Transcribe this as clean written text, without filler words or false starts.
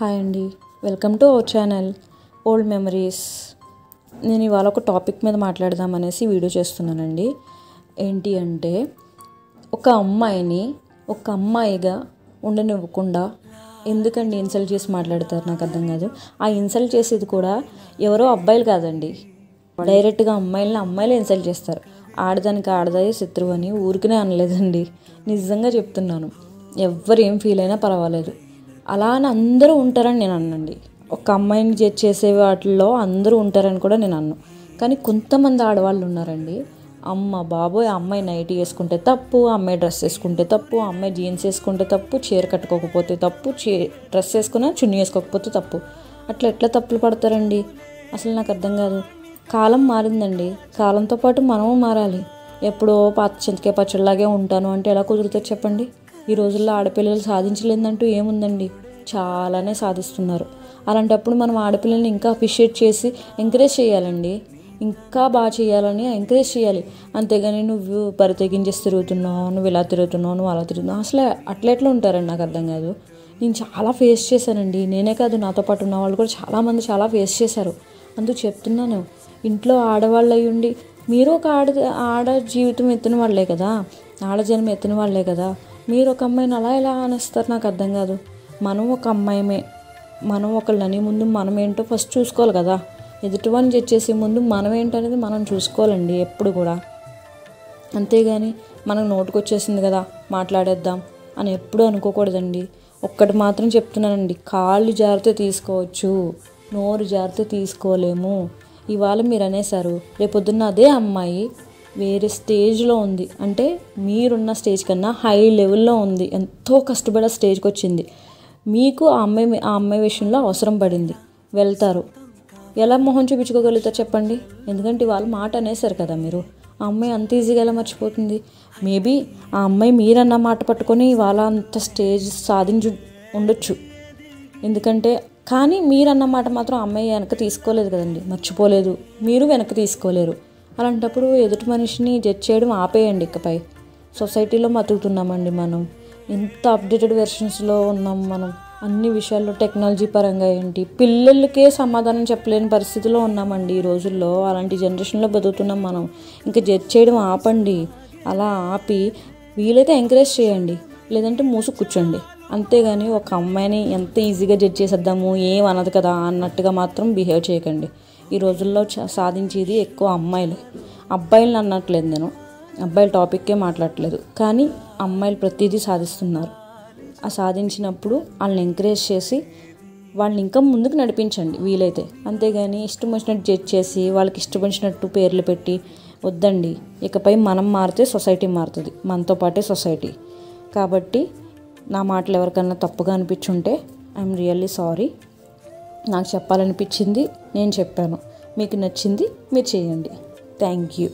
Hi అండి, welcome to our channel old memories. నేను ఇవాళ ఒక టాపిక్ మీద మాట్లాడదామనేసి వీడియో చేస్తున్నానండి. ఏంటి అంటే, ఒక అమ్మాయిగా ఉండనివ్వకుండా ఎందుకండి ఇన్సల్ట్ చేసి మాట్లాడతారు? నాకు అర్థం కాదు. ఆ ఇన్సల్ట్ చేసేది కూడా ఎవరో అబ్బాయిలు కాదండి, డైరెక్ట్గా అమ్మాయిలే ఇన్సల్ట్ చేస్తారు. ఆడదానికి ఆడదాయే శత్రువు అని ఊరికనే అనలేదండి, నిజంగా చెప్తున్నాను. ఎవ్వరు ఏం ఫీల్ అయినా పర్వాలేదు, అలా అని అందరూ ఉంటారని నేను అన్నండి. ఒక అమ్మాయిని జడ్జ్ చేసే వాటిల్లో అందరూ ఉంటారని కూడా నేను అన్ను. కానీ కొంతమంది ఆడవాళ్ళు ఉన్నారండి, అమ్మ బాబోయ్, అమ్మాయి నైటీ వేసుకుంటే తప్పు, అమ్మాయి డ్రెస్ వేసుకుంటే తప్పు, అమ్మాయి జీన్స్ వేసుకుంటే తప్పు, చీర కట్టుకోకపోతే తప్పు, డ్రెస్ వేసుకున్నా చున్నీ వేసుకోకపోతే తప్పు. అట్లా ఎట్లా తప్పులు పడతారండి? అసలు నాకు అర్థం కాదు. కాలం మారిందండి, కాలంతో పాటు మనము మారాలి. ఎప్పుడో పాత చింతకాయ పచ్చడిలాగే ఉంటాను అంటే ఎలా కుదురుతుంది చెప్పండి? ఈ రోజుల్లో ఆడపిల్లలు సాధించలేదంటూ ఏముందండి, చాలానే సాధిస్తున్నారు. అలాంటప్పుడు మనం ఆడపిల్లల్ని ఇంకా అప్రిషియేట్ చేసి ఎంకరేజ్ చేయాలండి, ఇంకా బాగా చేయాలని ఎంకరేజ్ చేయాలి. అంతేగాని నువ్వు బరి తెగించేసి తిరుగుతున్నావు, నువ్వు ఇలా తిరుగుతున్నావు, నువ్వు అలా తిరుగుతున్నావు, అసలు అట్లా ఉంటారండి? నాకు అర్థం కాదు. నేను చాలా ఫేస్ చేశానండి, నేనే కాదు నాతో పాటు ఉన్న వాళ్ళు కూడా చాలామంది చాలా ఫేస్ చేశారు. అందుకు చెప్తున్నాను, ఇంట్లో ఆడవాళ్ళు అయ్యి ఉండి మీరు ఒక ఆడ జీవితం ఎత్తిన వాళ్ళే కదా, ఆడజన్మ ఎత్తిన వాళ్ళే కదా, మీరు ఒక అమ్మాయిని అలా ఎలా అనేస్తారు? నాకు అర్థం కాదు. మనం ఒక అమ్మాయిమే, మనం ఒకళ్ళని ముందు మనం ఏంటో ఫస్ట్ చూసుకోవాలి కదా. ఎదుటివాళ్ళని చేసే ముందు మనం ఏంటనేది మనం చూసుకోవాలండి ఎప్పుడు కూడా. అంతేగాని మనకు నోటుకు వచ్చేసింది కదా మాట్లాడేద్దాం అని ఎప్పుడూ అనుకోకూడదండి. ఒక్కటి మాత్రం చెప్తున్నానండి, కాళ్ళు జారితే తీసుకోవచ్చు, నోరు జారితే తీసుకోలేము. ఇవాళ మీరు అనేసారు, రేపొద్దున్న అదే అమ్మాయి వేరే స్టేజ్లో ఉంది అంటే మీరున్న స్టేజ్ కన్నా హై లెవెల్లో ఉంది, ఎంతో కష్టపడే స్టేజ్కి వచ్చింది. మీకు ఆ అమ్మాయి విషయంలో అవసరం పడింది, వెళ్తారు. ఎలా మొహం చూపించుకోగలుగుతారు చెప్పండి? ఎందుకంటే వాళ్ళు మాట అనేసారు కదా మీరు. ఆ అమ్మాయి అంత ఈజీగా ఎలా మర్చిపోతుంది? మేబీ ఆ అమ్మాయి మీరన్న మాట పట్టుకొని వాళ్ళ అంత స్టేజ్ సాధించి ఉండొచ్చు. ఎందుకంటే కానీ మీరన్న మాట మాత్రం అమ్మాయి వెనక్కి తీసుకోలేదు కదండి, మర్చిపోలేదు. మీరు వెనక్కి తీసుకోలేరు. అలాంటప్పుడు ఎదుటి మనిషిని జడ్జ్ చేయడం ఆపేయండి. ఇకపై సొసైటీలో బతుకుతున్నామండి మనం, ఎంత అప్డేటెడ్ వెర్షన్స్లో ఉన్నాం మనం. అన్ని విషయాల్లో టెక్నాలజీ పరంగా ఏంటి, పిల్లలకే సమాధానం చెప్పలేని పరిస్థితిలో ఉన్నామండి ఈ రోజుల్లో. అలాంటి జనరేషన్లో బతుకుతున్నాం మనం. ఇంకా జడ్జ్ చేయడం ఆపండి. అలా ఆపి వీలైతే ఎంకరేజ్ చేయండి, లేదంటే మూసు కూర్చోండి. అంతేగాని ఒక అమ్మాయిని ఎంత ఈజీగా జడ్జ్ చేసేద్దాము, ఏం అనదు కదా అన్నట్టుగా మాత్రం బిహేవ్ చేయకండి. ఈ రోజుల్లో సాధించేది ఎక్కువ అమ్మాయిలు, అబ్బాయిలను అనట్లేదు నేను, అబ్బాయిల టాపిక్కే మాట్లాడట్లేదు. కానీ అమ్మాయిలు ప్రతిదీ సాధిస్తున్నారు. ఆ సాధించినప్పుడు వాళ్ళని ఎంకరేజ్ చేసి వాళ్ళని ఇంకా ముందుకు నడిపించండి వీలైతే. అంతేగాని ఇష్టం వచ్చినట్టు జడ్జ్ చేసి వాళ్ళకి ఇష్టం వచ్చినట్టు పేర్లు పెట్టి వద్దండి. ఇకపై మనం మారితే సొసైటీ మారుతుంది, మనతో పాటే సొసైటీ. కాబట్టి నా మాటలు ఎవరికన్నా తప్పుగా అనిపించుంటే ఐఎమ్ రియల్లీ సారీ. నాకు చెప్పాలనిపించింది నేను చెప్పాను, మీకు నచ్చింది మీరు చేయండి. Thank you.